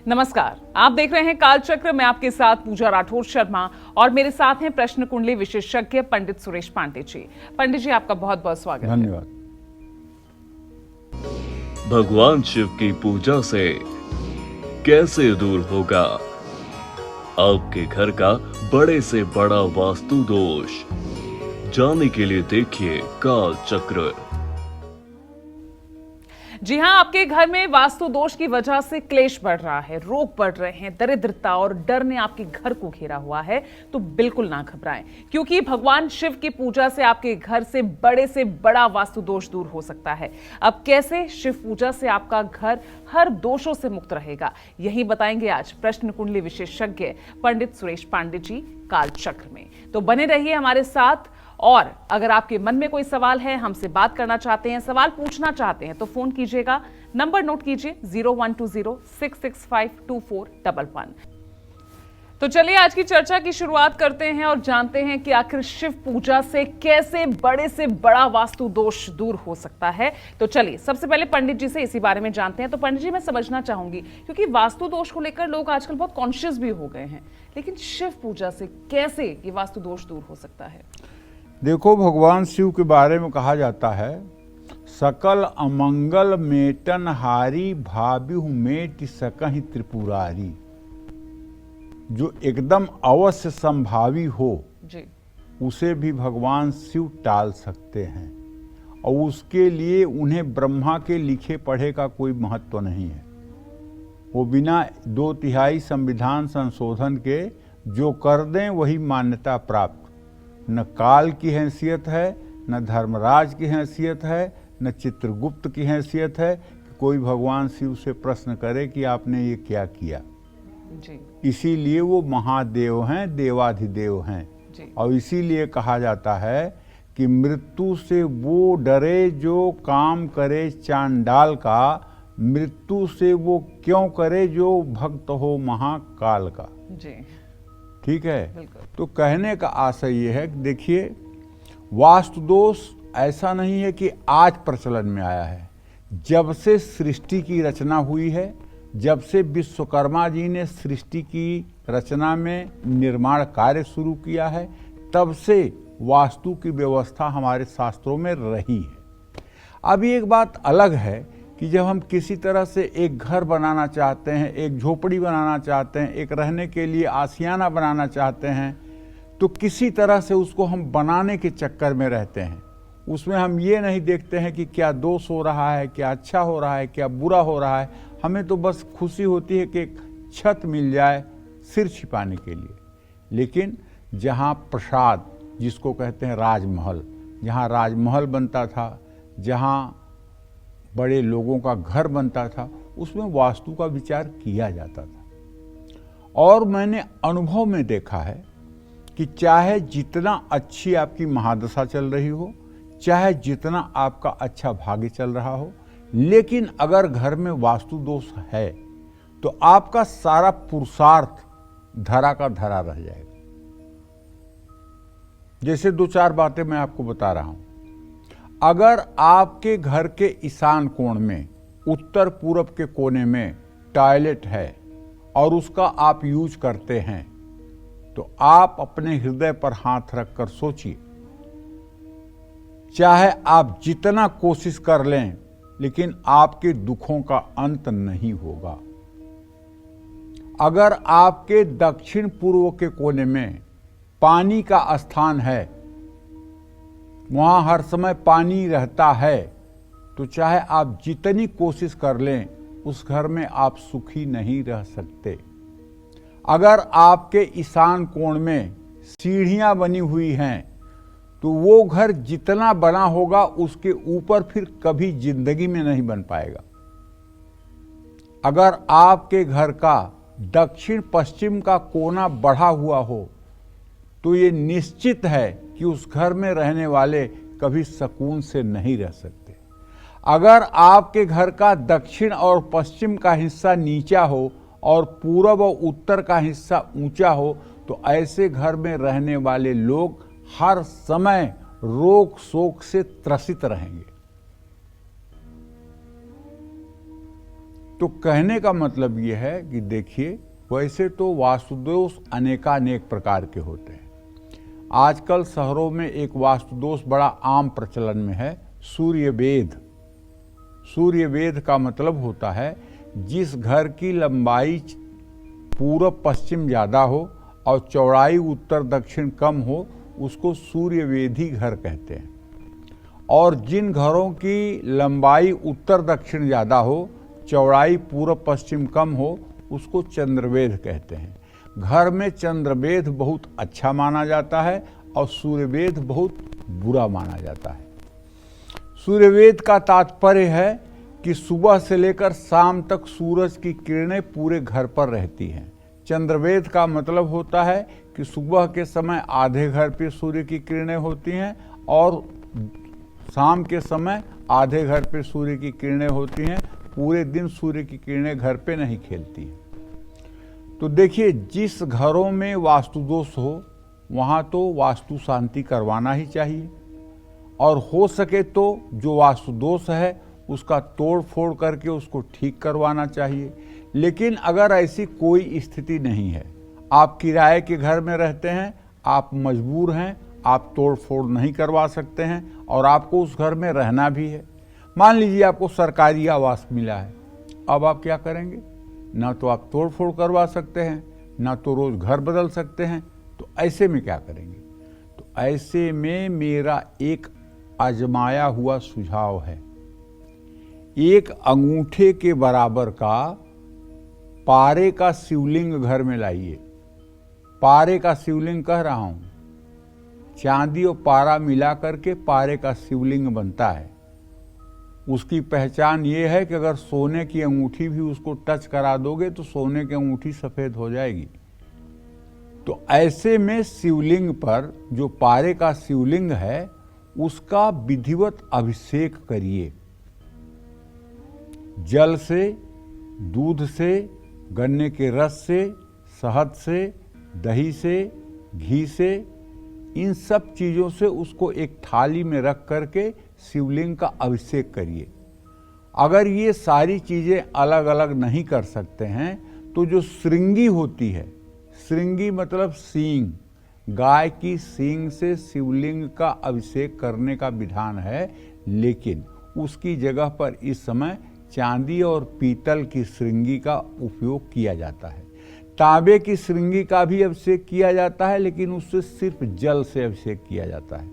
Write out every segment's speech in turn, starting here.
नमस्कार, आप देख रहे हैं काल चक्र में आपके साथ पूजा राठौर शर्मा और मेरे साथ हैं प्रश्न कुंडली विशेषज्ञ पंडित सुरेश पांडे जी। पंडित जी, आपका बहुत बहुत स्वागत है। धन्यवाद। भगवान शिव की पूजा से कैसे दूर होगा आपके घर का बड़े से बड़ा वास्तु दोष? जानने के लिए देखिए काल चक्र। जी हां, आपके घर में वास्तु दोष की वजह से क्लेश बढ़ रहा है, रोग बढ़ रहे हैं, दरिद्रता और डर ने आपके घर को घेरा हुआ है, तो बिल्कुल ना घबराएं, क्योंकि भगवान शिव की पूजा से आपके घर से बड़ा वास्तु दोष दूर हो सकता है। अब कैसे शिव पूजा से आपका घर हर दोषों से मुक्त रहेगा, यही बताएंगे आज प्रश्न कुंडली विशेषज्ञ पंडित सुरेश पांडे जी काल चक्र में। तो बने रहिए हमारे साथ। और अगर आपके मन में कोई सवाल है, हमसे बात करना चाहते हैं, सवाल पूछना चाहते हैं, तो फोन कीजिएगा। नंबर नोट कीजिए 0120-665-2411। तो चलिए आज की चर्चा की शुरुआत करते हैं और जानते हैं कि आखिर शिव पूजा से कैसे बड़े से बड़ा वास्तु दोष दूर हो सकता है। तो चलिए सबसे पहले पंडित जी से इसी बारे में जानते हैं। तो पंडित जी, मैं समझना चाहूंगी, क्योंकि वास्तु दोष को लेकर लोग आजकल बहुत कॉन्शियस भी हो गए हैं, लेकिन शिव पूजा से कैसे ये वास्तु दोष दूर हो सकता है? देखो, भगवान शिव के बारे में कहा जाता है, सकल अमंगल मेटन हारी भाबिहु मेटि सकहि त्रिपुरारी। जो एकदम अवश्य संभावी हो जी, उसे भी भगवान शिव टाल सकते हैं, और उसके लिए उन्हें ब्रह्मा के लिखे पढ़े का कोई महत्व नहीं है। वो बिना 2/3 संविधान संशोधन के जो कर दें वही मान्यता प्राप्त। न काल की हैसियत है, न धर्मराज की हैसियत है, न चित्रगुप्त की हैसियत है कि कोई भगवान शिव से प्रश्न करे कि आपने ये क्या किया। जी, इसीलिए वो महादेव हैं, देवाधिदेव हैं। जी, और इसीलिए कहा जाता है कि मृत्यु से वो डरे जो काम करे चांडाल का, मृत्यु से वो क्यों करे जो भक्त हो महाकाल का। जी, ठीक है। बिल्कुल। तो कहने का आशय ये है कि देखिए, वास्तु दोष ऐसा नहीं है कि आज प्रचलन में आया है। जब से सृष्टि की रचना हुई है, जब से विश्वकर्मा जी ने सृष्टि की रचना में निर्माण कार्य शुरू किया है, तब से वास्तु की व्यवस्था हमारे शास्त्रों में रही है। अभी एक बात अलग है कि जब हम किसी तरह से एक घर बनाना चाहते हैं, एक झोपड़ी बनाना चाहते हैं, एक रहने के लिए आशियाना बनाना चाहते हैं, तो किसी तरह से उसको हम बनाने के चक्कर में रहते हैं। उसमें हम ये नहीं देखते हैं कि क्या दोष हो रहा है, क्या अच्छा हो रहा है, क्या बुरा हो रहा है। हमें तो बस खुशी होती है कि एक छत मिल जाए सिर छिपाने के लिए। लेकिन जहाँ प्रसाद, जिसको कहते हैं राजमहल, जहाँ राजमहल बनता था, जहाँ बड़े लोगों का घर बनता था, उसमें वास्तु का विचार किया जाता था। और मैंने अनुभव में देखा है कि चाहे जितना अच्छी आपकी महादशा चल रही हो, चाहे जितना आपका अच्छा भाग्य चल रहा हो, लेकिन अगर घर में वास्तु दोष है तो आपका सारा पुरुषार्थ धरा का धरा रह जाएगा। जैसे 2-4 बातें मैं आपको बता रहा हूं। अगर आपके घर के ईशान कोण में, उत्तर पूरब के कोने में टॉयलेट है और उसका आप यूज करते हैं, तो आप अपने हृदय पर हाथ रखकर सोचिए, चाहे आप जितना कोशिश कर लें, लेकिन आपके दुखों का अंत नहीं होगा। अगर आपके दक्षिण पूर्व के कोने में पानी का स्थान है, वहां हर समय पानी रहता है, तो चाहे आप जितनी कोशिश कर लें, उस घर में आप सुखी नहीं रह सकते। अगर आपके ईशान कोण में सीढ़ियां बनी हुई हैं, तो वो घर जितना बना होगा उसके ऊपर फिर कभी जिंदगी में नहीं बन पाएगा। अगर आपके घर का दक्षिण पश्चिम का कोना बढ़ा हुआ हो, तो ये निश्चित है कि उस घर में रहने वाले कभी सुकून से नहीं रह सकते। अगर आपके घर का दक्षिण और पश्चिम का हिस्सा नीचा हो और पूरब और उत्तर का हिस्सा ऊंचा हो, तो ऐसे घर में रहने वाले लोग हर समय रोग शोक से त्रसित रहेंगे। तो कहने का मतलब ये है कि देखिए, वैसे तो वास्तुदोष अनेकानेक प्रकार के होते हैं। आजकल शहरों में एक वास्तुदोष बड़ा आम प्रचलन में है, सूर्यवेध। सूर्यवेध का मतलब होता है जिस घर की लंबाई पूरब पश्चिम ज़्यादा हो और चौड़ाई उत्तर दक्षिण कम हो, उसको सूर्यवेधी घर कहते हैं। और जिन घरों की लंबाई उत्तर दक्षिण ज़्यादा हो, चौड़ाई पूरब पश्चिम कम हो, उसको चंद्रवेध कहते हैं। घर में चंद्रवेध बहुत अच्छा माना जाता है और सूर्यवेध बहुत बुरा माना जाता है। सूर्यवेध का तात्पर्य है कि सुबह से लेकर शाम तक सूरज की किरणें पूरे घर पर रहती हैं। चंद्रवेध का मतलब होता है कि सुबह के समय आधे घर पे सूर्य की किरणें होती हैं और शाम के समय आधे घर पे सूर्य की किरणें होती हैं। पूरे दिन सूर्य की किरणें घर पे नहीं खेलती हैं। तो देखिए, जिस घरों में वास्तुदोष हो वहाँ तो वास्तु शांति करवाना ही चाहिए, और हो सके तो जो वास्तुदोष है उसका तोड़ फोड़ करके उसको ठीक करवाना चाहिए। लेकिन अगर ऐसी कोई स्थिति नहीं है, आप किराए के घर में रहते हैं, आप मजबूर हैं, आप तोड़ फोड़ नहीं करवा सकते हैं और आपको उस घर में रहना भी है। मान लीजिए आपको सरकारी आवास मिला है, अब आप क्या करेंगे? ना तो आप तोड़ फोड़ करवा सकते हैं, ना तो रोज घर बदल सकते हैं। तो ऐसे में क्या करेंगे? तो ऐसे में मेरा एक आजमाया हुआ सुझाव है, एक अंगूठे के बराबर का पारे का शिवलिंग घर में लाइए। पारे का शिवलिंग कह रहा हूं, चांदी और पारा मिला करके पारे का शिवलिंग बनता है। उसकी पहचान ये है कि अगर सोने की अंगूठी भी उसको टच करा दोगे तो सोने की अंगूठी सफेद हो जाएगी। तो ऐसे में शिवलिंग पर, जो पारे का शिवलिंग है, उसका विधिवत अभिषेक करिए। जल से, दूध से, गन्ने के रस से, शहद से, दही से, घी से, इन सब चीज़ों से उसको एक थाली में रख करके शिवलिंग का अभिषेक करिए। अगर ये सारी चीज़ें अलग अलग नहीं कर सकते हैं तो जो श्रृंगी होती है, श्रृंगी मतलब सींग, गाय की सींग से शिवलिंग का अभिषेक करने का विधान है। लेकिन उसकी जगह पर इस समय चांदी और पीतल की श्रृंगी का उपयोग किया जाता है। तांबे की श्रृंगी का भी अभिषेक किया जाता है, लेकिन उससे सिर्फ जल से अभिषेक किया जाता है।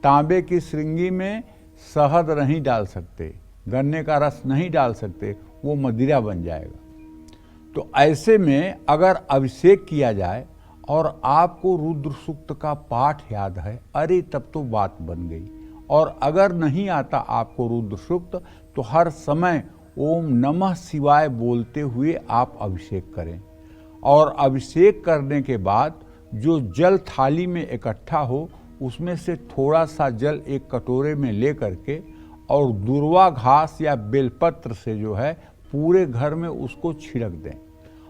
तांबे की श्रृंगी में शहद नहीं डाल सकते, गन्ने का रस नहीं डाल सकते, वो मदिरा बन जाएगा। तो ऐसे में अगर अभिषेक किया जाए और आपको रुद्र सूक्त का पाठ याद है, अरे तब तो बात बन गई। और अगर नहीं आता आपको रुद्र सूक्त, तो हर समय ओम नमः शिवाय बोलते हुए आप अभिषेक करें। और अभिषेक करने के बाद जो जल थाली में इकट्ठा हो, उसमें से थोड़ा सा जल एक कटोरे में ले करके और दुर्वा घास या बेलपत्र से जो है पूरे घर में उसको छिड़क दें।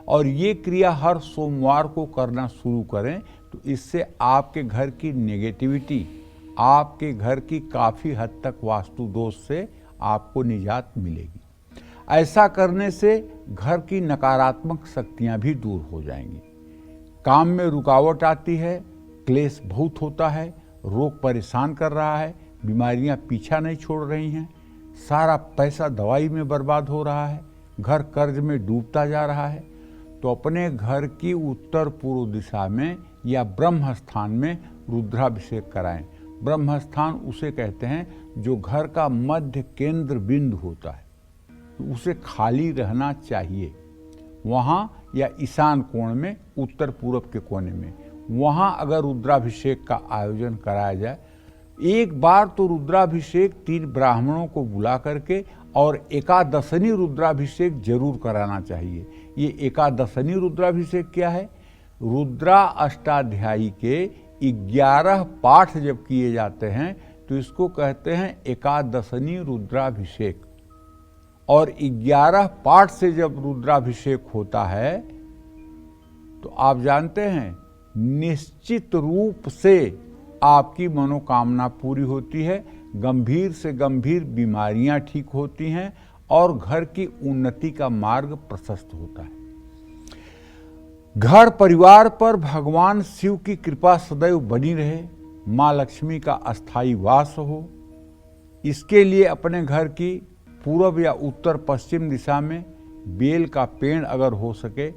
और ये क्रिया हर सोमवार को करना शुरू करें। तो इससे आपके घर की नेगेटिविटी, आपके घर की काफ़ी हद तक वास्तु दोष से आपको निजात मिलेगी। ऐसा करने से घर की नकारात्मक शक्तियां भी दूर हो जाएंगी। काम में रुकावट आती है, क्लेश बहुत होता है, रोग परेशान कर रहा है, बीमारियां पीछा नहीं छोड़ रही हैं, सारा पैसा दवाई में बर्बाद हो रहा है, घर कर्ज में डूबता जा रहा है, तो अपने घर की उत्तर पूर्व दिशा में या ब्रह्म स्थान में रुद्राभिषेक कराएं। ब्रह्म स्थान उसे कहते हैं जो घर का मध्य केंद्र बिंदु होता है, तो उसे खाली रहना चाहिए। वहाँ या ईशान कोण में, उत्तर पूर्व के कोने में, वहाँ अगर रुद्राभिषेक का आयोजन कराया जाए, एक बार तो रुद्राभिषेक 3 ब्राह्मणों को बुला करके और एकादशनी रुद्राभिषेक जरूर कराना चाहिए। ये एकादशनी रुद्राभिषेक क्या है? रुद्रा अष्टाध्यायी के 11 पाठ जब किए जाते हैं तो इसको कहते हैं एकादशनी रुद्राभिषेक। और 11 पाठ से जब रुद्राभिषेक होता है तो आप जानते हैं निश्चित रूप से आपकी मनोकामना पूरी होती है, गंभीर से गंभीर बीमारियां ठीक होती हैं, और घर की उन्नति का मार्ग प्रशस्त होता है। घर परिवार पर भगवान शिव की कृपा सदैव बनी रहे, माँ लक्ष्मी का अस्थायी वास हो, इसके लिए अपने घर की पूर्व या उत्तर पश्चिम दिशा में बेल का पेड़ अगर हो सके,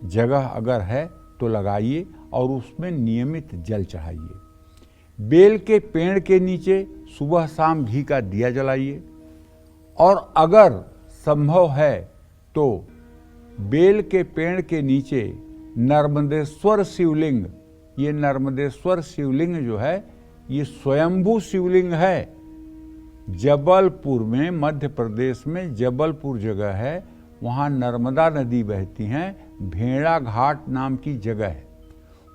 जगह अगर है तो लगाइए और उसमें नियमित जल चढ़ाइए। बेल के पेड़ के नीचे सुबह शाम घी का दिया जलाइए और अगर संभव है तो बेल के पेड़ के नीचे नर्मदेश्वर शिवलिंग, ये नर्मदेश्वर शिवलिंग जो है ये स्वयंभू शिवलिंग है। जबलपुर में, मध्य प्रदेश में जबलपुर जगह है, वहाँ नर्मदा नदी बहती हैं, भेड़ा घाट नाम की जगह है।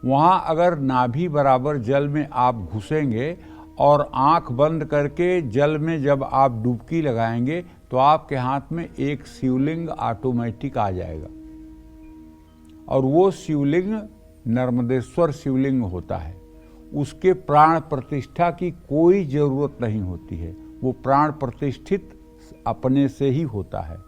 वहाँ अगर नाभि बराबर जल में आप घुसेंगे और आंख बंद करके जल में जब आप डुबकी लगाएंगे तो आपके हाथ में एक शिवलिंग ऑटोमेटिक आ जाएगा और वो शिवलिंग नर्मदेश्वर शिवलिंग होता है। उसके प्राण प्रतिष्ठा की कोई ज़रूरत नहीं होती है, वो प्राण प्रतिष्ठित अपने से ही होता है।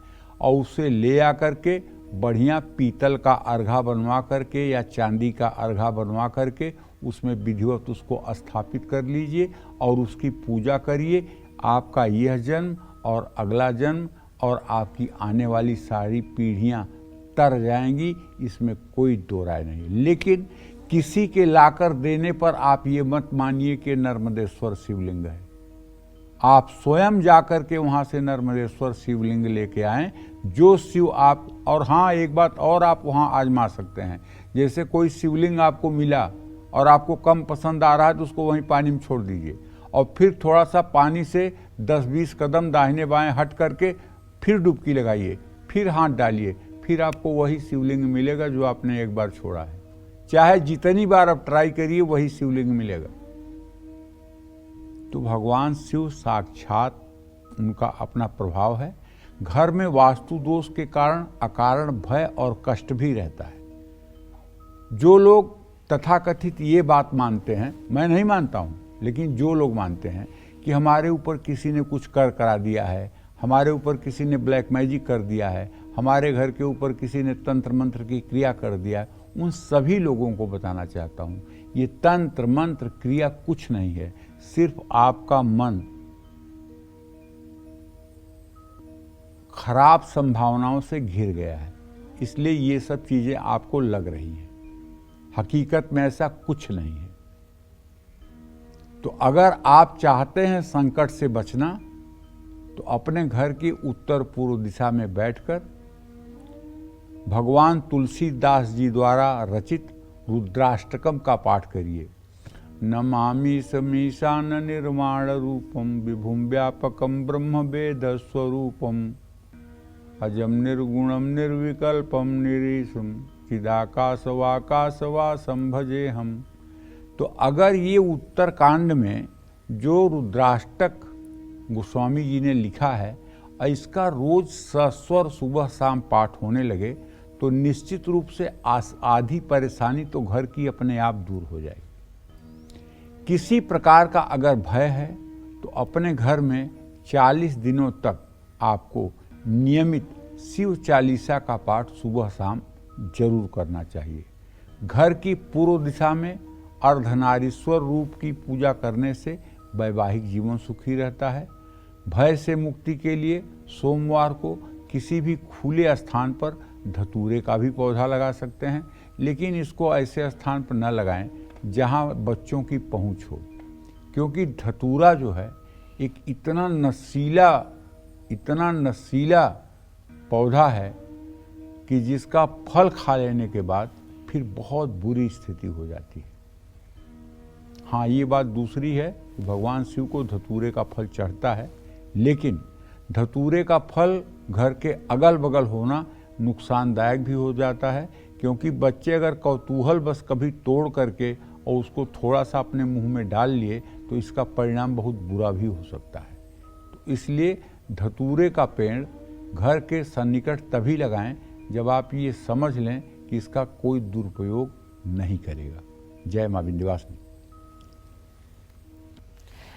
और उसे ले आकर के बढ़िया पीतल का अर्घा बनवा करके या चांदी का अर्घा बनवा करके उसमें विधिवत उसको स्थापित कर लीजिए और उसकी पूजा करिए। आपका यह जन्म और अगला जन्म और आपकी आने वाली सारी पीढ़ियां तर जाएंगी, इसमें कोई दो राय नहीं। लेकिन किसी के लाकर देने पर आप ये मत मानिए कि नर्मदेश्वर शिवलिंग है। आप स्वयं जाकर के वहाँ से नर्मदेश्वर शिवलिंग लेके आएं, जो शिव आप। और हाँ, एक बात और आप वहाँ आजमा सकते हैं, जैसे कोई शिवलिंग आपको मिला और आपको कम पसंद आ रहा है तो उसको वहीं पानी में छोड़ दीजिए और फिर थोड़ा सा पानी से 10-20 कदम दाहिने बाएं हट करके फिर डुबकी लगाइए, फिर हाथ डालिए, फिर आपको वही शिवलिंग मिलेगा जो आपने एक बार छोड़ा है। चाहे जितनी बार आप ट्राई करिए वही शिवलिंग मिलेगा। तो भगवान शिव साक्षात, उनका अपना प्रभाव है। घर में वास्तु दोष के कारण अकारण भय और कष्ट भी रहता है। जो लोग तथाकथित ये बात मानते हैं, मैं नहीं मानता हूँ, लेकिन जो लोग मानते हैं कि हमारे ऊपर किसी ने कुछ कर करा दिया है, हमारे ऊपर किसी ने ब्लैक मैजिक कर दिया है, हमारे घर के ऊपर किसी ने तंत्र मंत्र की क्रिया कर दिया है, उन सभी लोगों को बताना चाहता हूँ, ये तंत्र मंत्र क्रिया कुछ नहीं है, सिर्फ आपका मन खराब संभावनाओं से घिर गया है, इसलिए ये सब चीजें आपको लग रही हैं। हकीकत में ऐसा कुछ नहीं है। तो अगर आप चाहते हैं संकट से बचना, तो अपने घर की उत्तर पूर्व दिशा में बैठकर भगवान तुलसीदास जी द्वारा रचित रुद्राष्टकम का पाठ करिए। नमामि समीशान निर्माण रूपम विभुम व्यापकम ब्रह्म वेद स्वरूपम अजम निर्गुणम निर्विकल्पम निरीशम चिदाकाशवाकाशवासम भजे हम। तो अगर ये उत्तरकांड में जो रुद्राष्टक गोस्वामी जी ने लिखा है, इसका रोज सस्वर सुबह शाम पाठ होने लगे तो निश्चित रूप से आधी परेशानी तो घर की अपने आप दूर हो जाएगी। किसी प्रकार का अगर भय है तो अपने घर में 40 दिनों तक आपको नियमित शिव चालीसा का पाठ सुबह शाम जरूर करना चाहिए। घर की पूर्व दिशा में अर्धनारीश्वर रूप की पूजा करने से वैवाहिक जीवन सुखी रहता है। भय से मुक्ति के लिए सोमवार को किसी भी खुले स्थान पर धतूरे का भी पौधा लगा सकते हैं, लेकिन इसको ऐसे स्थान पर न लगाएं जहां बच्चों की पहुंच हो, क्योंकि धतूरा जो है एक इतना नशीला पौधा है कि जिसका फल खा लेने के बाद फिर बहुत बुरी स्थिति हो जाती है। हाँ, ये बात दूसरी है कि भगवान शिव को धतूरे का फल चढ़ता है, लेकिन धतूरे का फल घर के अगल बगल होना नुकसानदायक भी हो जाता है, क्योंकि बच्चे अगर कौतूहल बस कभी तोड़ करके और उसको थोड़ा सा अपने मुंह में डाल लिए तो इसका परिणाम बहुत बुरा भी हो सकता है। तो इसलिए धतूरे का पेड़ घर के सन्निकट तभी लगाएं जब आप ये समझ लें कि इसका कोई दुरुपयोग नहीं करेगा। जय मां विंध्यवासिनी।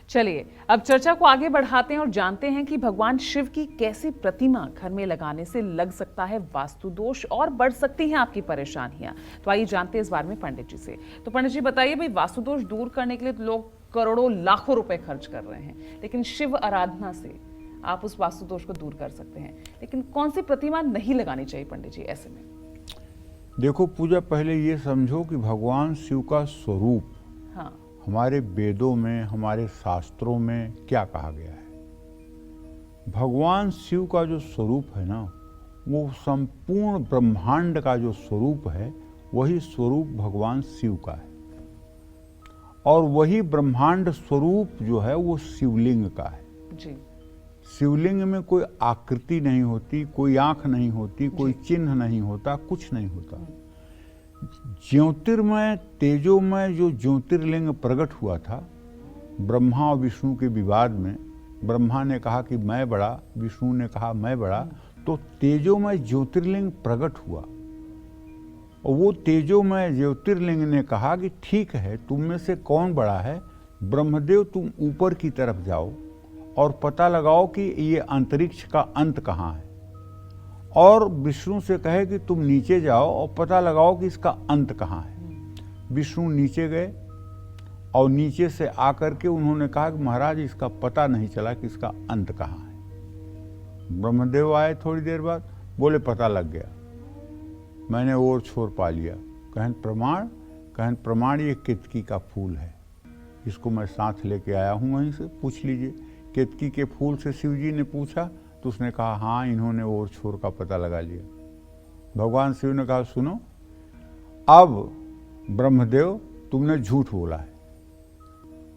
चलिए अब चर्चा को आगे बढ़ाते हैं और जानते हैं कि भगवान शिव की कैसी प्रतिमा घर में लगाने से लग सकता है वास्तु दोष और बढ़ सकती हैं आपकी परेशानियां। तो आइए जानते हैं इस बारे में पंडित जी से। तो पंडित जी बताइए, भाई वास्तु दोष दूर करने के लिए तो लोग करोड़ों लाखों रुपए खर्च कर रहे हैं, लेकिन शिव आराधना से आप उस वास्तु दोष को दूर कर सकते हैं, लेकिन कौन सी प्रतिमा नहीं लगानी चाहिए पंडित जी ऐसे में? देखो पूजा, पहले ये समझो कि भगवान शिव का स्वरूप हाँ, हमारे वेदों में, हमारे शास्त्रों में क्या कहा गया है। भगवान शिव का जो स्वरूप है ना, वो संपूर्ण ब्रह्मांड का जो स्वरूप है, वही स्वरूप भगवान शिव का है। और वही ब्रह्मांड स्वरूप जो है वो शिवलिंग का है जी। शिवलिंग में कोई आकृति नहीं होती, कोई आंख नहीं होती, कोई चिन्ह नहीं होता, कुछ नहीं होता। ज्योतिर्मय तेजोमय जो ज्योतिर्लिंग प्रकट हुआ था ब्रह्मा और विष्णु के विवाद में, ब्रह्मा ने कहा कि मैं बड़ा, विष्णु ने कहा मैं बड़ा, तो तेजोमय ज्योतिर्लिंग प्रकट हुआ। और वो तेजोमय ज्योतिर्लिंग ने कहा कि ठीक है, तुम में से कौन बड़ा है, ब्रह्मदेव तुम ऊपर की तरफ जाओ और पता लगाओ कि ये अंतरिक्ष का अंत कहाँ है, और विष्णु से कहे कि तुम नीचे जाओ और पता लगाओ कि इसका अंत कहाँ है। विष्णु नीचे गए और नीचे से आकर के उन्होंने कहा कि महाराज इसका पता नहीं चला कि इसका अंत कहाँ है। ब्रह्मदेव आए थोड़ी देर बाद, बोले पता लग गया, मैंने और छोर पा लिया। कहन प्रमाण? कहन प्रमाण ये केतकी का फूल है, इसको मैं साथ लेके आया हूँ वहीं से, पूछ लीजिए। केतकी के फूल से शिव जी ने पूछा तो उसने कहा हाँ, इन्होंने और छोर का पता लगा लिया। भगवान शिव ने कहा सुनो, अब ब्रह्मदेव तुमने झूठ बोला है,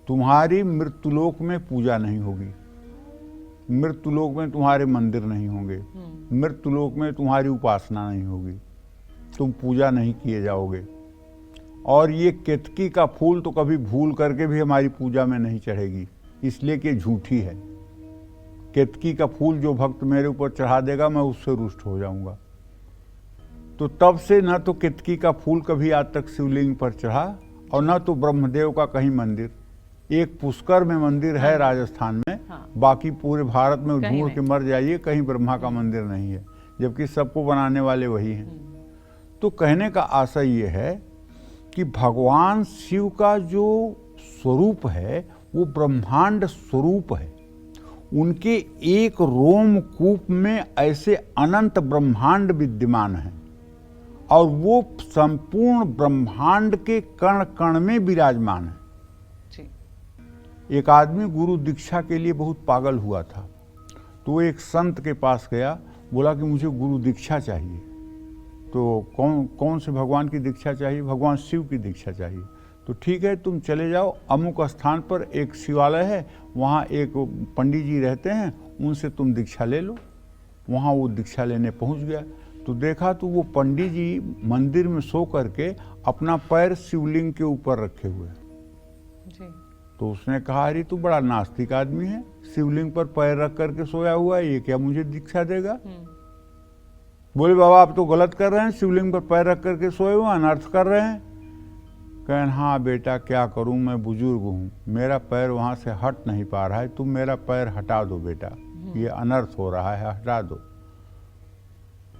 तुम्हारी मृत्युलोक में पूजा नहीं होगी, मृत्युलोक में तुम्हारे मंदिर नहीं होंगे, मृत्युलोक में तुम्हारी उपासना नहीं होगी, तुम पूजा नहीं किए जाओगे, और ये केतकी का फूल तो कभी भूल करके भी हमारी पूजा में नहीं चढ़ेगी, इसलिए कि झूठी है। केतकी का फूल जो भक्त मेरे ऊपर चढ़ा देगा मैं उससे रुष्ट हो जाऊंगा। तो तब से न तो केतकी का फूल कभी आज तक शिवलिंग पर चढ़ा और न तो ब्रह्मदेव का कहीं मंदिर। एक पुष्कर में मंदिर है राजस्थान में, बाकी पूरे भारत में ढूंढ के मर जाइए, कहीं ब्रह्मा का मंदिर नहीं है, जबकि सबको बनाने वाले वही हैं। तो कहने का आशय ये है कि भगवान शिव का जो स्वरूप है वो ब्रह्मांड स्वरूप है। उनके एक रोमकूप में ऐसे अनंत ब्रह्मांड विद्यमान हैं और वो संपूर्ण ब्रह्मांड के कण कण में विराजमान है। एक आदमी गुरु दीक्षा के लिए बहुत पागल हुआ था, तो वो एक संत के पास गया, बोला कि मुझे गुरु दीक्षा चाहिए। तो कौन से भगवान की दीक्षा चाहिए? भगवान शिव की दीक्षा चाहिए। तो ठीक है, तुम चले जाओ, अमुक स्थान पर एक शिवालय है, वहाँ एक पंडित जी रहते हैं, उनसे तुम दीक्षा ले लो। वहाँ वो दीक्षा लेने पहुँच गया तो देखा तो वो पंडित जी मंदिर में सो करके अपना पैर शिवलिंग के ऊपर रखे हुए। तो उसने कहा अरे तू बड़ा नास्तिक आदमी है, शिवलिंग पर पैर रख करके सोया हुआ है, ये क्या मुझे दीक्षा देगा? बोले बाबा आप तो गलत कर रहे हैं, शिवलिंग पर पैर रख करके सोए हुए अनर्थ कर रहे हैं। कहन हाँ बेटा क्या करूं, मैं बुजुर्ग हूं, मेरा पैर वहां से हट नहीं पा रहा है, तुम मेरा पैर हटा दो बेटा, ये अनर्थ हो रहा है, हटा दो।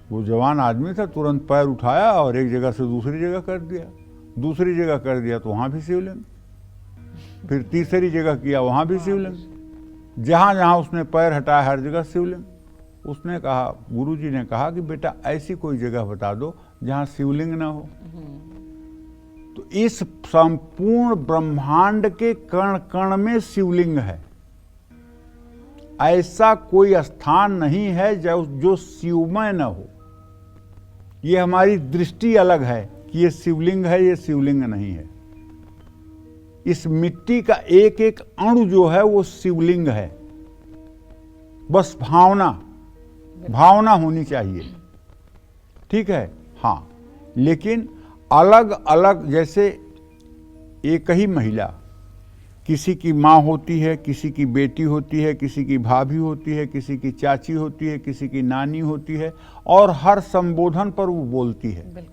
वो जवान आदमी था, तुरंत पैर उठाया और एक जगह से दूसरी जगह कर दिया, दूसरी जगह कर दिया तो वहां भी शिवलिंग, फिर तीसरी जगह किया वहां भी शिवलिंग, जहां जहां उसने पैर हटाया हर जगह शिवलिंग। उसने कहा, गुरुजी ने कहा कि बेटा ऐसी कोई जगह बता दो जहां शिवलिंग ना हो। तो इस संपूर्ण ब्रह्मांड के कण कण में शिवलिंग है, ऐसा कोई स्थान नहीं है जो शिवमय न हो। ये हमारी दृष्टि अलग है कि ये शिवलिंग है, ये शिवलिंग नहीं है। इस मिट्टी का एक एक अणु जो है वो शिवलिंग है, बस भावना होनी चाहिए, ठीक है। हाँ, लेकिन अलग अलग, जैसे एक ही महिला, किसी की माँ होती है, किसी की बेटी होती है, किसी की भाभी होती है, किसी की चाची होती है, किसी की नानी होती है, और हर संबोधन पर वो बोलती है।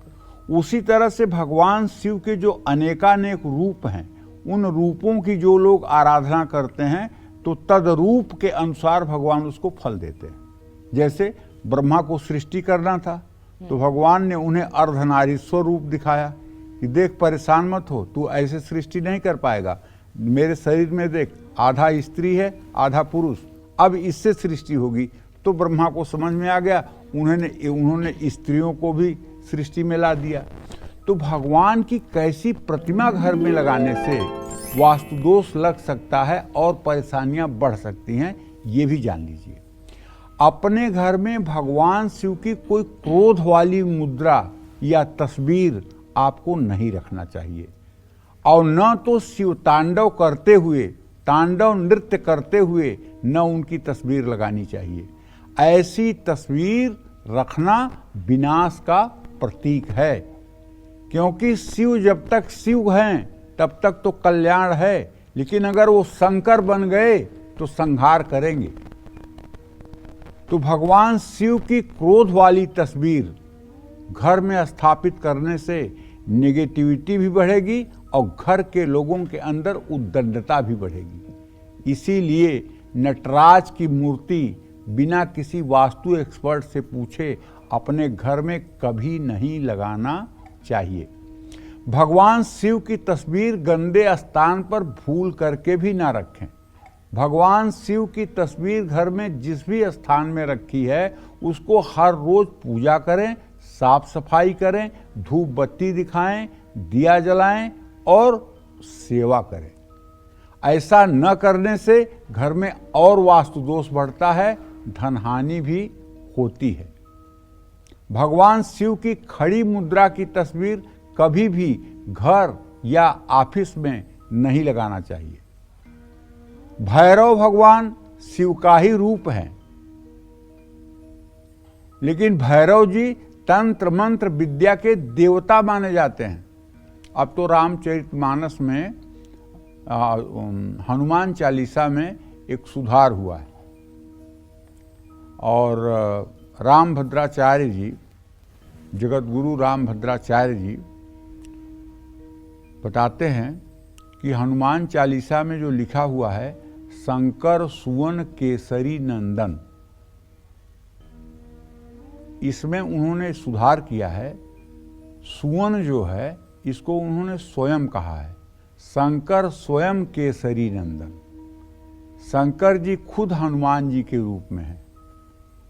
उसी तरह से भगवान शिव के जो अनेकानेक रूप हैं उन रूपों की जो लोग आराधना करते हैं तो तदरूप के अनुसार भगवान उसको फल देते हैं। जैसे ब्रह्मा को सृष्टि करना था तो भगवान ने उन्हें अर्धनारीश्वर रूप दिखाया कि देख परेशान मत हो, तू ऐसे सृष्टि नहीं कर पाएगा, मेरे शरीर में देख आधा स्त्री है आधा पुरुष, अब इससे सृष्टि होगी। तो ब्रह्मा को समझ में आ गया, उन्होंने स्त्रियों को भी सृष्टि में ला दिया। तो भगवान की कैसी प्रतिमा घर में लगाने से वास्तु दोष लग सकता है और परेशानियां बढ़ सकती हैं, ये भी जान लीजिए। अपने घर में भगवान शिव की कोई क्रोध वाली मुद्रा या तस्वीर आपको नहीं रखना चाहिए, और न तो शिव तांडव करते हुए, तांडव नृत्य करते हुए न उनकी तस्वीर लगानी चाहिए। ऐसी तस्वीर रखना विनाश का प्रतीक है, क्योंकि शिव जब तक शिव हैं तब तक तो कल्याण है, लेकिन अगर वो शंकर बन गए तो संहार करेंगे। तो भगवान शिव की क्रोध वाली तस्वीर घर में स्थापित करने से नेगेटिविटी भी बढ़ेगी और घर के लोगों के अंदर उद्दंडता भी बढ़ेगी। इसीलिए नटराज की मूर्ति बिना किसी वास्तु एक्सपर्ट से पूछे अपने घर में कभी नहीं लगाना चाहिए। भगवान शिव की तस्वीर गंदे स्थान पर भूल करके भी ना रखें। भगवान शिव की तस्वीर घर में जिस भी स्थान में रखी है उसको हर रोज पूजा करें, साफ सफाई करें, धूप बत्ती दिखाएं, दिया जलाएं और सेवा करें। ऐसा न करने से घर में और वास्तु दोष बढ़ता है, धन हानि भी होती है। भगवान शिव की खड़ी मुद्रा की तस्वीर कभी भी घर या ऑफिस में नहीं लगाना चाहिए। भैरव भगवान शिव का ही रूप है, लेकिन भैरव जी तंत्र मंत्र विद्या के देवता माने जाते हैं। अब तो रामचरितमानस में हनुमान चालीसा में एक सुधार हुआ है, और रामभद्राचार्य जी, जगत गुरु रामभद्राचार्य जी बताते हैं कि हनुमान चालीसा में जो लिखा हुआ है शंकर सुवन केसरी नंदन, इसमें उन्होंने सुधार किया है। सुवन जो है इसको उन्होंने स्वयं कहा है, शंकर स्वयं केसरी नंदन। शंकर जी खुद हनुमान जी के रूप में है,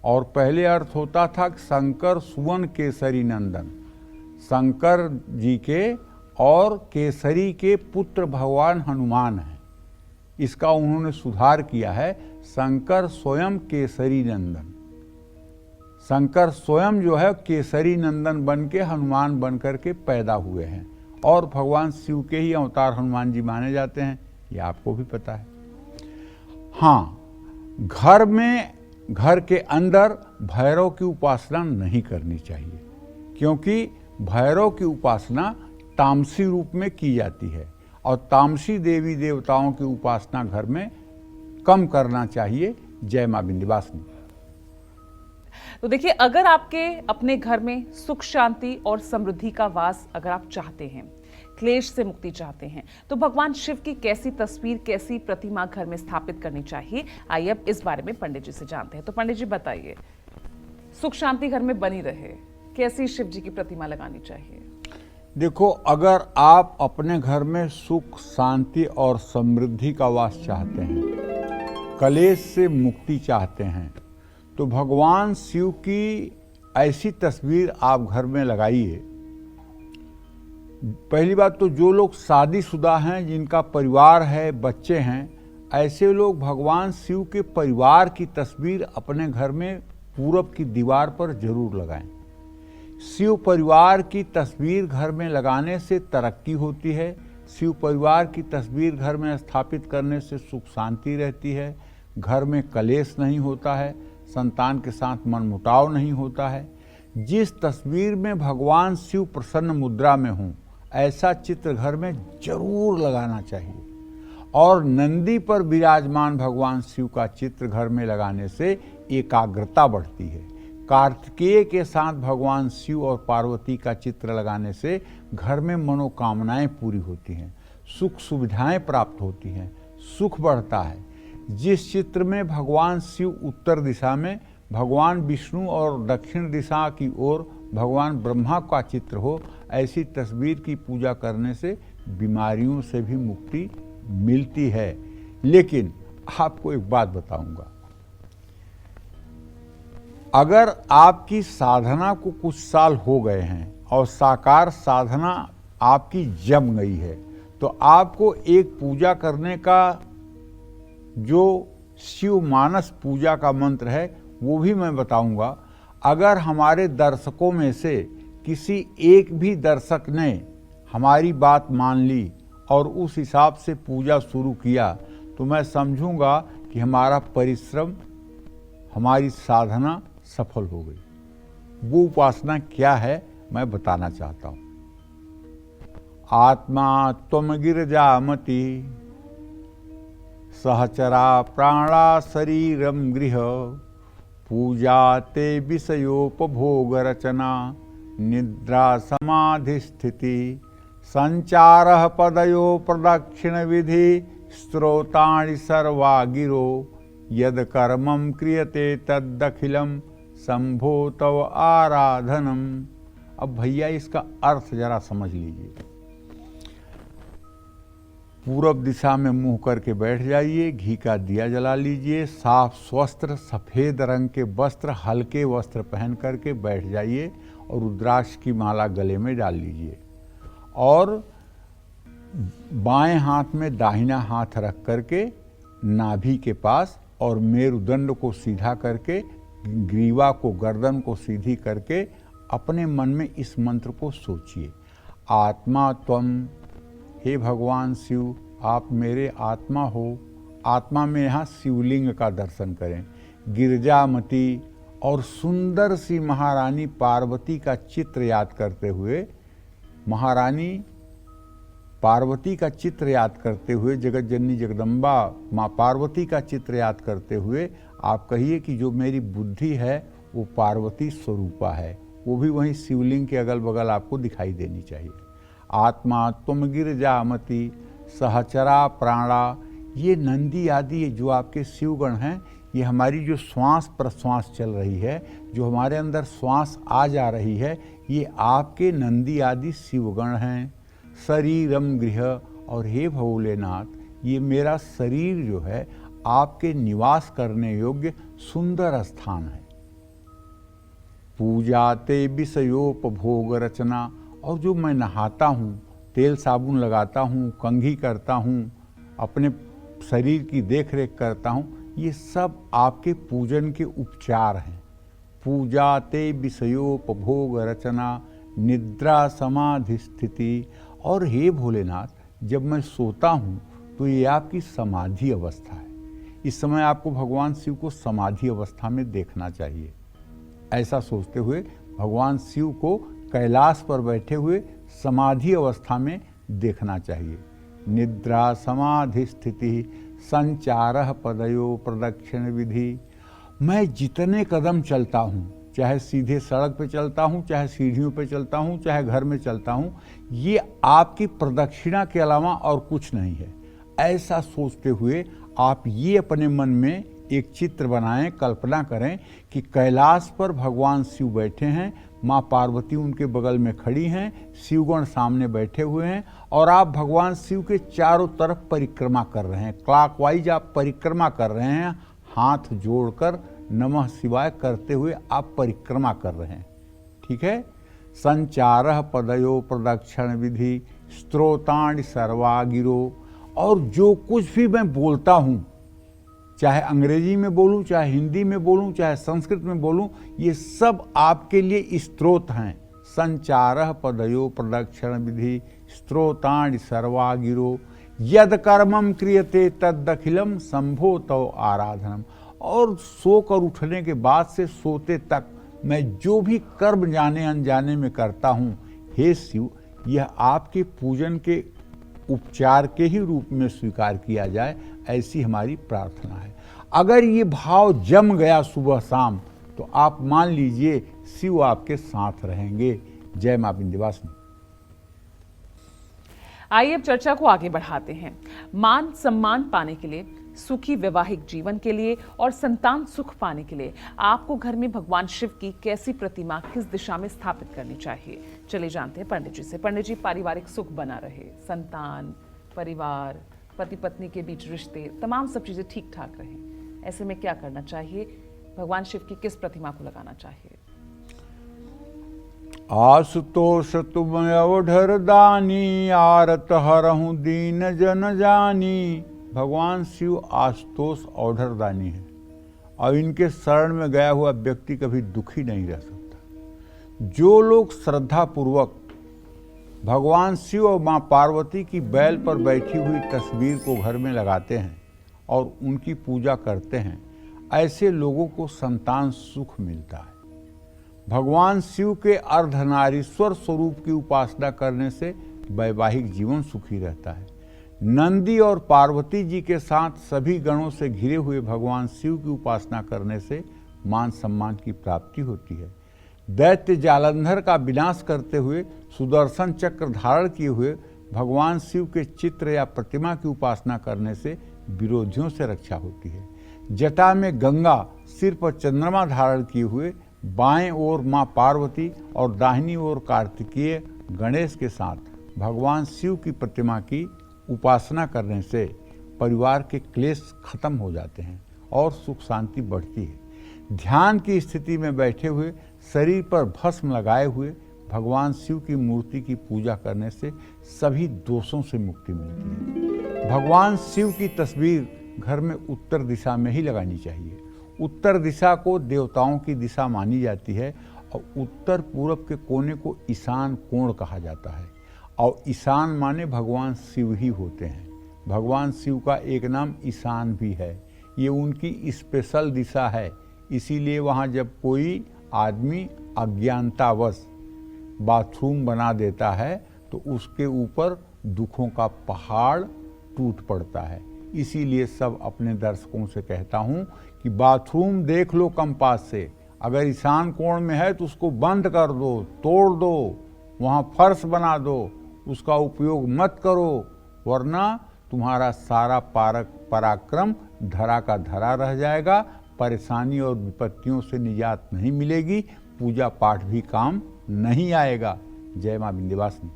और पहले अर्थ होता था कि शंकर सुवन केसरी नंदन, शंकर जी के और केसरी के पुत्र भगवान हनुमान हैं। इसका उन्होंने सुधार किया है, शंकर स्वयं केसरी नंदन। शंकर स्वयं जो है केसरी नंदन बन के हनुमान बन करके पैदा हुए हैं, और भगवान शिव के ही अवतार हनुमान जी माने जाते हैं, ये आपको भी पता है। हाँ, घर के अंदर भैरव की उपासना नहीं करनी चाहिए, क्योंकि भैरव की उपासना तामसी रूप में की जाती है, और तामसी देवी देवताओं की उपासना घर में कम करना चाहिए। जय मां विंध्यवासिनी। तो देखिए, अगर आपके अपने घर में सुख शांति और समृद्धि का वास अगर आप चाहते हैं, क्लेश से मुक्ति चाहते हैं, तो भगवान शिव की कैसी तस्वीर, कैसी प्रतिमा घर में स्थापित करनी चाहिए, आइए अब इस बारे में पंडित जी से जानते हैं। तो पंडित जी बताइए, सुख शांति घर में बनी रहे, कैसी शिव जी की प्रतिमा लगानी चाहिए? देखो, अगर आप अपने घर में सुख शांति और समृद्धि का वास चाहते हैं, कलेश से मुक्ति चाहते हैं, तो भगवान शिव की ऐसी तस्वीर आप घर में लगाइए। पहली बात तो जो लोग शादीशुदा हैं, जिनका परिवार है, बच्चे हैं, ऐसे लोग भगवान शिव के परिवार की तस्वीर अपने घर में पूरब की दीवार पर जरूर लगाएं। शिव परिवार की तस्वीर घर में लगाने से तरक्की होती है। शिव परिवार की तस्वीर घर में स्थापित करने से सुख शांति रहती है, घर में कलेश नहीं होता है, संतान के साथ मनमुटाव नहीं होता है। जिस तस्वीर में भगवान शिव प्रसन्न मुद्रा में हों, ऐसा चित्र घर में जरूर लगाना चाहिए। और नंदी पर विराजमान भगवान शिव का चित्र घर में लगाने से एकाग्रता बढ़ती है। कार्तिकेय के साथ भगवान शिव और पार्वती का चित्र लगाने से घर में मनोकामनाएं पूरी होती हैं। सुख सुविधाएं प्राप्त होती हैं, सुख बढ़ता है। जिस चित्र में भगवान शिव उत्तर दिशा में, भगवान विष्णु और दक्षिण दिशा की ओर भगवान ब्रह्मा का चित्र हो, ऐसी तस्वीर की पूजा करने से बीमारियों से भी मुक्ति मिलती है। लेकिन आपको एक बात बताऊंगा, अगर आपकी साधना को कुछ साल हो गए हैं और साकार साधना आपकी जम गई है, तो आपको एक पूजा करने का जो शिव मानस पूजा का मंत्र है वो भी मैं बताऊंगा। अगर हमारे दर्शकों में से किसी एक भी दर्शक ने हमारी बात मान ली और उस हिसाब से पूजा शुरू किया, तो मैं समझूंगा कि हमारा परिश्रम, हमारी साधना सफल हो गई। वो उपासना क्या है मैं बताना चाहता हूं। आत्मा त्वम गिरजामति सहचरा प्राणा शरीरम गृह पूजा ते विषयोपभोग रचना निद्रा समाधि स्थिति संचार पदयो प्रदक्षिण विधि स्त्रोताणि सर्वा गिरो यद कर्मं क्रियते तदखिलम शंभो तव आराधनम। अब भैया इसका अर्थ जरा समझ लीजिए। पूरब दिशा में मुंह करके बैठ जाइए, घी का दिया जला लीजिए, साफ वस्त्र, सफ़ेद रंग के वस्त्र, हल्के वस्त्र पहन करके बैठ जाइए और रुद्राक्ष की माला गले में डाल लीजिए और बाएं हाथ में दाहिना हाथ रख करके नाभि के पास और मेरुदंड को सीधा करके, ग्रीवा को, गर्दन को सीधी करके अपने मन में इस मंत्र को सोचिए। आत्मा त्वम, हे भगवान शिव आप मेरे आत्मा हो। आत्मा में यहाँ शिवलिंग का दर्शन करें। गिरजामती, और सुंदर सी महारानी पार्वती का चित्र याद करते हुए, महारानी पार्वती का चित्र याद करते हुए, जगत जननी जगदम्बा माँ पार्वती का चित्र याद करते हुए आप कहिए कि जो मेरी बुद्धि है वो पार्वती स्वरूपा है। वो भी वहीं शिवलिंग के अगल बगल आपको दिखाई देनी चाहिए। आत्मा तुम गिरजामती सहचरा प्राणा, ये नंदी आदि जो आपके शिवगण हैं, ये हमारी जो श्वास प्रश्वास चल रही है, जो हमारे अंदर श्वास आ जा रही है, ये आपके नंदी आदि शिवगण हैं। शरीरम गृह, और हे भोलेनाथ ये मेरा शरीर जो है आपके निवास करने योग्य सुंदर स्थान है। पूजा ते विषयोपभोग रचना, और जो मैं नहाता हूँ, तेल साबुन लगाता हूँ, कंघी करता हूँ, अपने शरीर की देख रेख करता हूँ, ये सब आपके पूजन के उपचार हैं। पूजा ते विषयोपभोग रचना निद्रा समाधि स्थिति, और हे भोलेनाथ जब मैं सोता हूँ तो ये आपकी समाधि अवस्था है। इस समय आपको भगवान शिव को समाधि अवस्था में देखना चाहिए। ऐसा सोचते हुए भगवान शिव को कैलाश पर बैठे हुए समाधि अवस्था में देखना चाहिए। निद्रा समाधि स्थिति संचार पदयो प्रदक्षिण विधि, मैं जितने कदम चलता हूँ, चाहे सीधे सड़क पे चलता हूँ, चाहे सीढ़ियों पे चलता हूँ, चाहे घर में चलता हूँ, ये आपकी प्रदक्षिणा के अलावा और कुछ नहीं है। ऐसा सोचते हुए आप ये अपने मन में एक चित्र बनाएं, कल्पना करें कि कैलाश पर भगवान शिव बैठे हैं, माँ पार्वती उनके बगल में खड़ी हैं, शिवगण सामने बैठे हुए हैं और आप भगवान शिव के चारों तरफ परिक्रमा कर रहे हैं। क्लॉकवाइज आप परिक्रमा कर रहे हैं, हाथ जोड़कर नमः शिवाय करते हुए आप परिक्रमा कर रहे हैं। ठीक है। संचार पदयो प्रदक्षिण विधि स्त्रोताणि सर्वा गिरो, और जो कुछ भी मैं बोलता हूँ, चाहे अंग्रेजी में बोलूं, चाहे हिंदी में बोलूं, चाहे संस्कृत में बोलूं, ये सब आपके लिए स्त्रोत हैं। संचार पदयो प्रदक्षिण विधि स्त्रोताणि सर्वा गिरो यद कर्मम क्रियते तदखिलम शंभो तव आराधनम, और सोकर उठने के बाद से सोते तक मैं जो भी कर्म जाने अनजाने में करता हूँ, हे शिव यह आपके पूजन के उपचार के ही रूप में स्वीकार किया जाए, ऐसी हमारी प्रार्थना है। अगर ये भाव जम गया सुबह शाम, तो आप मान लीजिए शिव आपके साथ रहेंगे। जय मां विंध्यवासिनी। आइए अब चर्चा को आगे बढ़ाते हैं। मान सम्मान पाने के लिए, सुखी वैवाहिक जीवन के लिए और संतान सुख पाने के लिए आपको घर में भगवान शिव की कैसी प्रतिमा किस दिशा में स्थापित करनी चाहिए, चलिए जानते हैं पंडित जी से। पंडित जी, पारिवारिक सुख बना रहे, संतान, परिवार, पति पत्नी के बीच रिश्ते, तमाम सब चीजें ठीक ठाक रहें, ऐसे में क्या करना चाहिए? भगवान शिव की किस प्रतिमा को लगाना चाहिए? आशुतोष तुम अवधर दानी, आरत हरहूं दीन जन जानी। भगवान शिव आशुतोष औढ़र दानी है और इनके शरण में गया हुआ व्यक्ति कभी दुखी नहीं रह सकता। जो लोग श्रद्धा पूर्वक भगवान शिव और मां पार्वती की बैल पर बैठी हुई तस्वीर को घर में लगाते हैं और उनकी पूजा करते हैं, ऐसे लोगों को संतान सुख मिलता है। भगवान शिव के अर्धनारीश्वर स्वरूप की उपासना करने से वैवाहिक जीवन सुखी रहता है। नंदी और पार्वती जी के साथ सभी गणों से घिरे हुए भगवान शिव की उपासना करने से मान सम्मान की प्राप्ति होती है। दैत्य जालंधर का विनाश करते हुए सुदर्शन चक्र धारण किए हुए भगवान शिव के चित्र या प्रतिमा की उपासना करने से विरोधियों से रक्षा होती है। जटा में गंगा, सिर पर चंद्रमा धारण किए हुए बाएं ओर मां पार्वती और दाहिनी ओर कार्तिकेय गणेश के साथ भगवान शिव की प्रतिमा की उपासना करने से परिवार के क्लेश खत्म हो जाते हैं और सुख शांति बढ़ती है। ध्यान की स्थिति में बैठे हुए शरीर पर भस्म लगाए हुए भगवान शिव की मूर्ति की पूजा करने से सभी दोषों से मुक्ति मिलती है। भगवान शिव की तस्वीर घर में उत्तर दिशा में ही लगानी चाहिए। उत्तर दिशा को देवताओं की दिशा मानी जाती है और उत्तर पूरब के कोने को ईशान कोण कहा जाता है और ईशान माने भगवान शिव ही होते हैं। भगवान शिव का एक नाम ईशान भी है, ये उनकी स्पेशल दिशा है। इसीलिए वहाँ जब कोई आदमी अज्ञानतावश बाथरूम बना देता है तो उसके ऊपर दुखों का पहाड़ टूट पड़ता है। इसीलिए सब अपने दर्शकों से कहता हूँ कि बाथरूम देख लो कंपास से, अगर ईशान कोण में है तो उसको बंद कर दो, तोड़ दो, वहाँ फर्श बना दो, उसका उपयोग मत करो, वरना तुम्हारा सारा पराक्रम धरा का धरा रह जाएगा, परेशानी और विपत्तियों से निजात नहीं मिलेगी, पूजा पाठ भी काम नहीं आएगा। जय मां विंध्यवासिनी।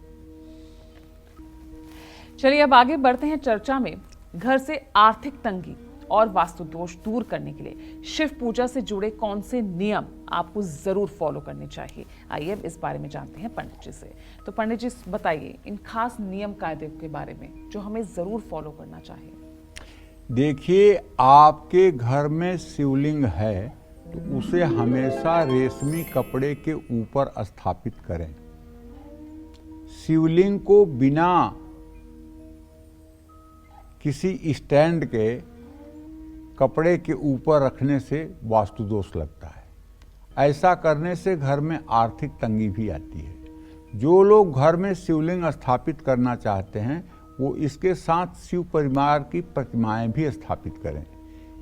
चलिए अब आगे बढ़ते हैं चर्चा में। घर से आर्थिक तंगी और वास्तु दोष दूर करने के लिए शिव पूजा से जुड़े कौन से नियम आपको जरूर फॉलो करने चाहिए, आइए अब इस बारे में जानते हैं पंडित जी से। तो पंडित जी बताइए इन खास नियम कायदे के बारे में जो हमें जरूर फॉलो करना चाहिए। देखिए, आपके घर में शिवलिंग है तो उसे हमेशा रेशमी कपड़े के ऊपर स्थापित करें। शिवलिंग को बिना किसी स्टैंड के कपड़े के ऊपर रखने से वास्तु दोष लगता है। ऐसा करने से घर में आर्थिक तंगी भी आती है। जो लोग घर में शिवलिंग स्थापित करना चाहते हैं वो इसके साथ शिव परिवार की प्रतिमाएं भी स्थापित करें।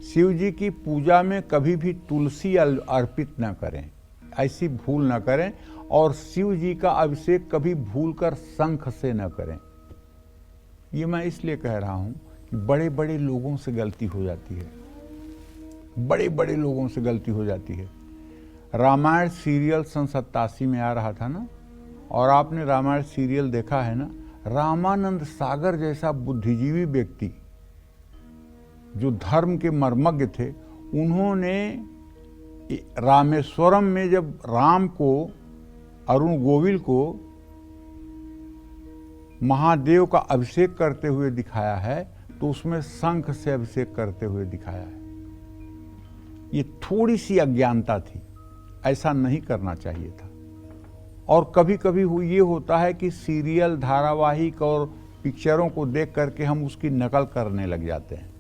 शिव जी की पूजा में कभी भी तुलसी अर्पित न करें, ऐसी भूल न करें, और शिव जी का अभिषेक कभी भूलकर शंख से न करें। ये मैं इसलिए कह रहा हूँ कि बड़े बड़े लोगों से गलती हो जाती है, बड़े बड़े लोगों से गलती हो जाती है। रामायण सीरियल सन 87 में आ रहा था ना, और आपने रामायण सीरियल देखा है ना। रामानंद सागर जैसा बुद्धिजीवी व्यक्ति जो धर्म के मर्मज्ञ थे, उन्होंने रामेश्वरम में जब राम को, अरुण गोविल को महादेव का अभिषेक करते हुए दिखाया है तो उसमें शंख से अभिषेक करते हुए दिखाया है। ये थोड़ी सी अज्ञानता थी, ऐसा नहीं करना चाहिए था। और कभी कभी ये होता है कि सीरियल, धारावाहिक और पिक्चरों को देख करके हम उसकी नकल करने लग जाते हैं।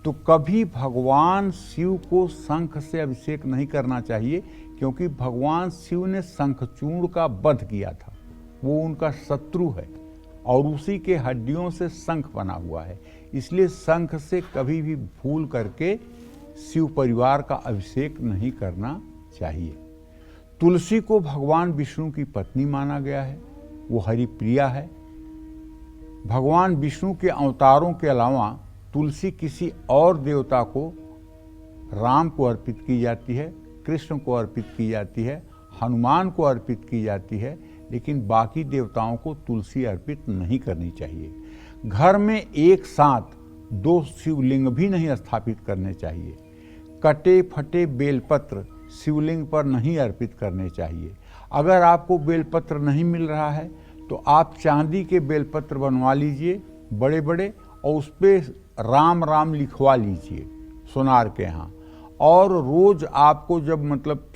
तो कभी भगवान शिव को शंख से अभिषेक नहीं करना चाहिए, क्योंकि भगवान शिव ने शंखचूर्ण का वध किया था, वो उनका शत्रु है और उसी के हड्डियों से शंख बना हुआ है। इसलिए शंख से कभी भी भूल करके शिव परिवार का अभिषेक नहीं करना चाहिए। तुलसी को भगवान विष्णु की पत्नी माना गया है, वो हरिप्रिया है। भगवान विष्णु के अवतारों के अलावा तुलसी किसी और देवता को, राम को अर्पित की जाती है, कृष्ण को अर्पित की जाती है, हनुमान को अर्पित की जाती है, लेकिन बाकी देवताओं को तुलसी अर्पित नहीं करनी चाहिए। घर में एक साथ 2 शिवलिंग भी नहीं स्थापित करने चाहिए। कटे फटे बेलपत्र शिवलिंग पर नहीं अर्पित करने चाहिए। अगर आपको बेलपत्र नहीं मिल रहा है तो आप चांदी के बेलपत्र बनवा लीजिए बड़े बड़े, और उस पर राम राम लिखवा लीजिए सोनार के यहाँ। और रोज आपको जब मतलब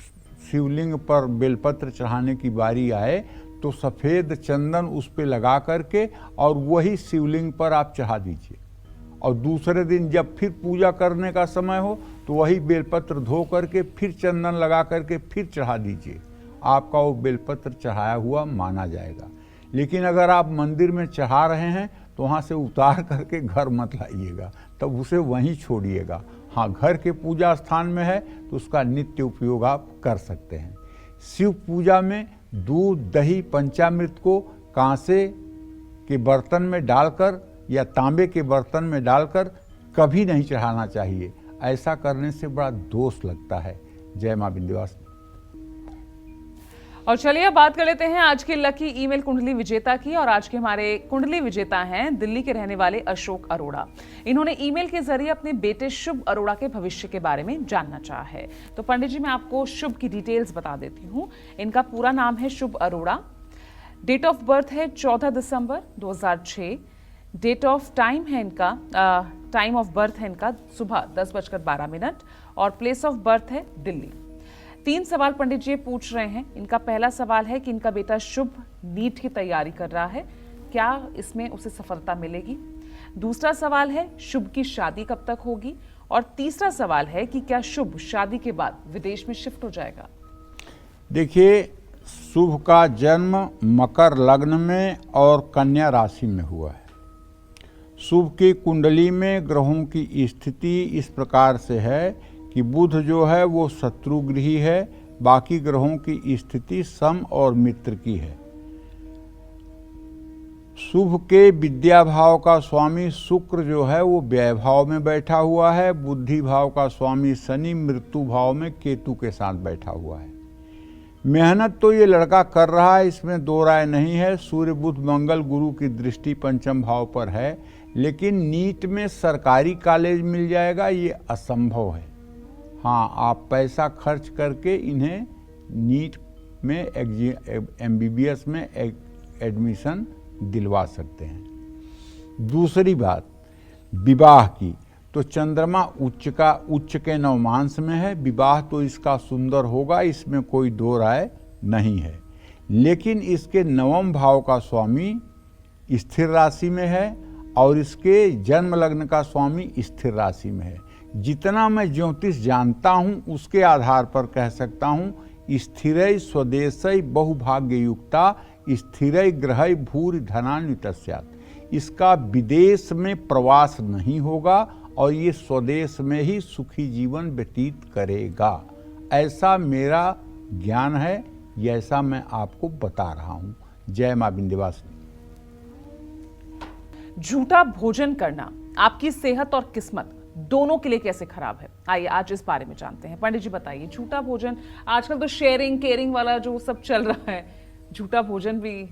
शिवलिंग पर बेलपत्र चढ़ाने की बारी आए तो सफ़ेद चंदन उस पर लगा करके और वही शिवलिंग पर आप चढ़ा दीजिए। और दूसरे दिन जब फिर पूजा करने का समय हो तो वही बेलपत्र धो करके फिर चंदन लगा करके फिर चढ़ा दीजिए। आपका वो बेलपत्र चढ़ाया हुआ माना जाएगा। लेकिन अगर आप मंदिर में चढ़ा रहे हैं तो वहाँ से उतार करके घर मत लाइएगा, तब उसे वहीं छोड़िएगा। हाँ, घर के पूजा स्थान में है तो उसका नित्य उपयोग आप कर सकते हैं। शिव पूजा में दूध, दही, पंचामृत को कांसे के बर्तन में डालकर या तांबे के बर्तन में डालकर कभी नहीं चढ़ाना चाहिए। ऐसा करने से बड़ा दोष लगता है। जय मां विंध्यवासिनी। और चलिए अब बात कर लेते हैं आज के लकी ईमेल कुंडली विजेता की। और आज के हमारे कुंडली विजेता हैं दिल्ली के रहने वाले अशोक अरोड़ा। इन्होंने ईमेल के जरिए अपने बेटे शुभ अरोड़ा के भविष्य के बारे में जानना चाहा है। तो पंडित जी, मैं आपको शुभ की डिटेल्स बता देती हूँ। इनका पूरा नाम है शुभ अरोड़ा। डेट ऑफ बर्थ है 14 दिसंबर 2006। डेट ऑफ टाइम है इनका, टाइम ऑफ बर्थ है इनका सुबह 10:12 और प्लेस ऑफ बर्थ है दिल्ली। 3 सवाल पंडित जी पूछ रहे हैं। इनका पहला सवाल है कि इनका बेटा शुभ नीट की तैयारी कर रहा है, क्या इसमें उसे सफलता मिलेगी? दूसरा सवाल है शुभ की शादी कब तक होगी? और तीसरा सवाल है कि क्या शुभ शादी के बाद विदेश में शिफ्ट हो जाएगा? देखिए, शुभ का जन्म मकर लग्न में और कन्या राशि में हुआ है। शुभ की कुंडली में ग्रहों की स्थिति इस प्रकार से है कि बुध जो है वो शत्रुगृही है, बाकी ग्रहों की स्थिति सम और मित्र की है। शुभ के विद्या भाव का स्वामी शुक्र जो है वो व्यय भाव में बैठा हुआ है। बुद्धि भाव का स्वामी शनि मृत्यु भाव में केतु के साथ बैठा हुआ है। मेहनत तो ये लड़का कर रहा है, इसमें दो राय नहीं है। सूर्य बुध मंगल गुरु की दृष्टि पंचम भाव पर है, लेकिन नीट में सरकारी कॉलेज मिल जाएगा ये असंभव है। हाँ, आप पैसा खर्च करके इन्हें नीट में MBBS में एडमिशन दिलवा सकते हैं। दूसरी बात विवाह की, तो चंद्रमा उच्च के नवमांश में है। विवाह तो इसका सुंदर होगा, इसमें कोई दो राय नहीं है। लेकिन इसके नवम भाव का स्वामी स्थिर राशि में है और इसके जन्म लग्न का स्वामी स्थिर राशि में है। जितना मैं ज्योतिष जानता हूँ उसके आधार पर कह सकता हूँ स्थिरै स्वदेशै बहुभाग्ययुक्ता स्थिरै ग्रहै भूरि धनान्वितस्यात्। इसका विदेश में प्रवास नहीं होगा और ये स्वदेश में ही सुखी जीवन व्यतीत करेगा। ऐसा मेरा ज्ञान है, ऐसा मैं आपको बता रहा हूँ। जय मां विंध्यवासिनी। झूठा भोजन करना आपकी सेहत और किस्मत दोनों के लिए कैसे खराब है? आइए आज इस बारे में जानते हैं। पंडित जी बताइए, झूठा भोजन, आजकल तो शेयरिंग केयरिंग वाला जो सब चल रहा है, झूठा भोजन भी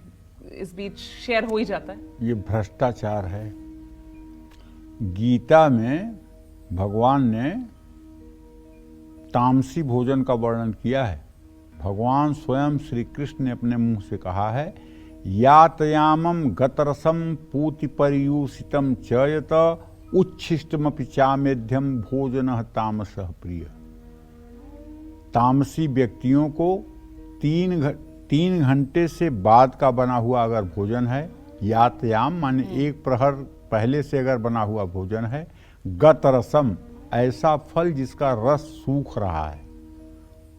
इस बीच शेयर हो ही जाता है। ये भ्रष्टाचार है। गीता में भगवान ने तामसी भोजन का वर्णन किया है। भगवान स्वयं श्री कृष्ण ने अपने मुंह से कहा है, यातयामम गतरसम पूति परियूषितम चयत उच्छिष्टमपि चामेध्यम भोजन तामस प्रिय। तामसी व्यक्तियों को 3 घंटे से बाद का बना हुआ अगर भोजन है, यातयाम माने 1 प्रहर पहले से अगर बना हुआ भोजन है, गतरसम ऐसा फल जिसका रस सूख रहा है,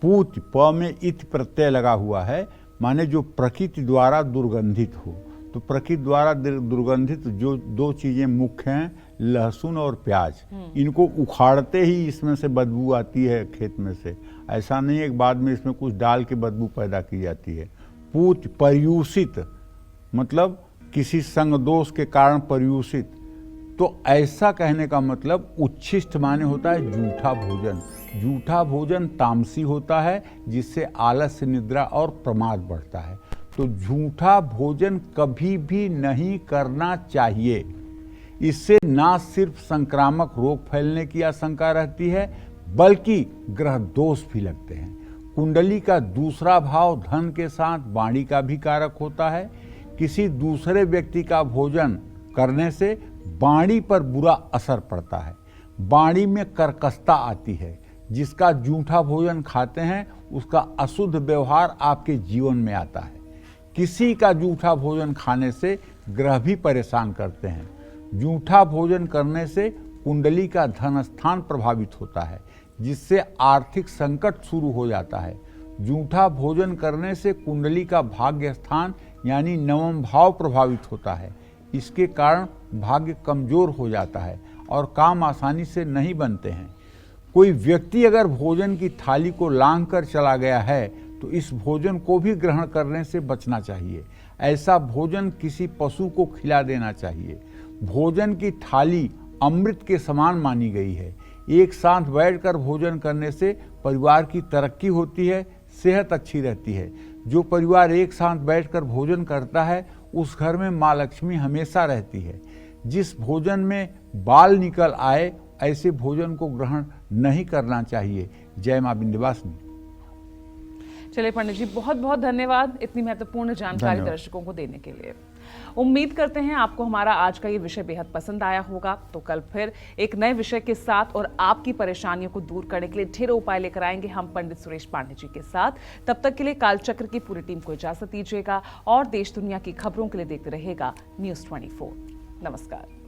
पूत प में इत प्रत्यय लगा हुआ है, माने जो प्रकृति द्वारा दुर्गंधित हो। तो प्रकृति द्वारा दुर्गंधित जो 2 चीजें मुख्य हैं, लहसुन और प्याज। इनको उखाड़ते ही इसमें से बदबू आती है खेत में से। ऐसा नहीं है कि बाद में इसमें कुछ डाल के बदबू पैदा की जाती है। पूत पर्यूषित मतलब किसी संग दोष के कारण पर्यूषित, तो ऐसा कहने का मतलब उच्छिष्ट माने होता है जूठा भोजन। जूठा भोजन तामसी होता है, जिससे आलस्य, निद्रा और प्रमाद बढ़ता है। तो झूठा भोजन कभी भी नहीं करना चाहिए। इससे ना सिर्फ संक्रामक रोग फैलने की आशंका रहती है, बल्कि ग्रह दोष भी लगते हैं। कुंडली का दूसरा भाव धन के साथ वाणी का भी कारक होता है। किसी दूसरे व्यक्ति का भोजन करने से वाणी पर बुरा असर पड़ता है। वाणी में कर्कशता आती है। जिसका जूठा भोजन खाते हैं उसका अशुद्ध व्यवहार आपके जीवन में आता है। किसी का जूठा भोजन खाने से ग्रह भी परेशान करते हैं। जूठा भोजन करने से कुंडली का धन स्थान प्रभावित होता है, जिससे आर्थिक संकट शुरू हो जाता है। जूठा भोजन करने से कुंडली का भाग्य स्थान यानी नवम भाव प्रभावित होता है। इसके कारण भाग्य कमजोर हो जाता है और काम आसानी से नहीं बनते हैं। कोई व्यक्ति अगर भोजन की थाली को लांघ कर चला गया है तो इस भोजन को भी ग्रहण करने से बचना चाहिए। ऐसा भोजन किसी पशु को खिला देना चाहिए। भोजन की थाली अमृत के समान मानी गई है। एक साथ बैठकर भोजन करने से परिवार की तरक्की होती है, सेहत अच्छी रहती है। जो परिवार एक साथ बैठकर भोजन करता है उस घर में माँ लक्ष्मी हमेशा रहती है। जिस भोजन में बाल निकल आए ऐसे भोजन को ग्रहण नहीं करना चाहिए। जय माँ विंध्यवासिनी। चलिए पंडित जी, बहुत बहुत धन्यवाद इतनी महत्वपूर्ण जानकारी दर्शकों को देने के लिए। उम्मीद करते हैं आपको हमारा आज का ये विषय बेहद पसंद आया होगा। तो कल फिर एक नए विषय के साथ और आपकी परेशानियों को दूर करने के लिए ढेरों उपाय लेकर आएंगे हम पंडित सुरेश पांडे जी के साथ। तब तक के लिए कालचक्र की पूरी टीम को इजाजत दीजिएगा और देश दुनिया की खबरों के लिए देखते रहेगा News 24। नमस्कार।